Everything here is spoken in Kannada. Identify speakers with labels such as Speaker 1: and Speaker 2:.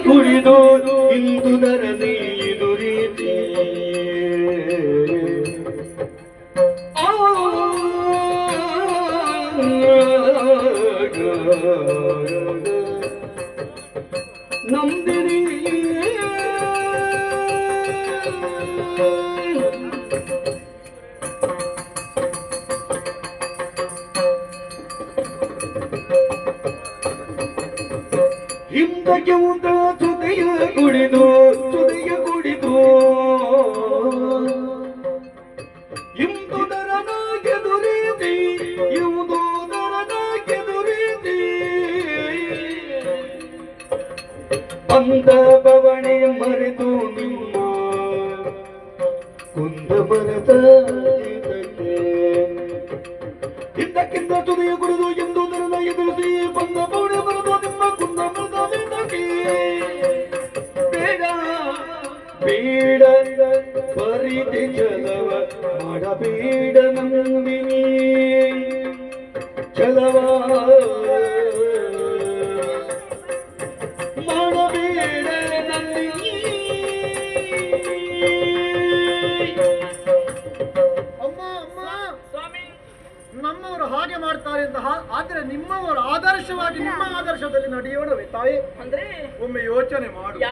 Speaker 1: ಕುಡಿದು ಇಂದು ಧರಣಿ ಇದು ರೀತಿ ನಂದಿನಿ ಹಿಂದಕ್ಕೆ ಉಂಟ ಸುದೆಯ ಕುಡಿದು ಇಂದು ದರನಾಗೆ ದುರೀತಿ ಇಂದು ದರನಾಗೆ ದುರೀತಿ ಅಂದ ಬವಣೆ ಮರೆತು ನಿಮ್ಮ ಕುಂದ ಬರದ ಹಿಂದಕ್ಕಿಂತ ಸುದೆಯ ಕುಡಿದು ಎಂದು ದರದ ಎದುರಿಸಿ ಬಂದ ಬವಣೆ ಬರೆದು ನಿಮ್ಮ ಕುಂದ ಬರದ ಬೇಡ ಬೇಡ ಪರಿತೆ ಚಲವ ಮಾಡಬೇಡ ನಂದಿನಿ ಚಲವ ಮಾಡಬೇಡ ನಂದಿನಿ.
Speaker 2: ಅಮ್ಮ ಅಮ್ಮ ಸ್ವಾಮಿ, ನಮ್ಮವರು ಹಾಗೆ ಮಾಡ್ತಾರೆ ಅಂತ ಆದ್ರೆ ನಿಮ್ಮವರು ಆದರ್ಶವಾಗಿ ನಿಮ್ಮ ಆದರ್ಶದಲ್ಲಿ ನಡೆಯೋಣವೇ ತಾಯಿ? ಅಂದ್ರೆ ಒಮ್ಮೆ ಯೋಚನೆ ಮಾಡು.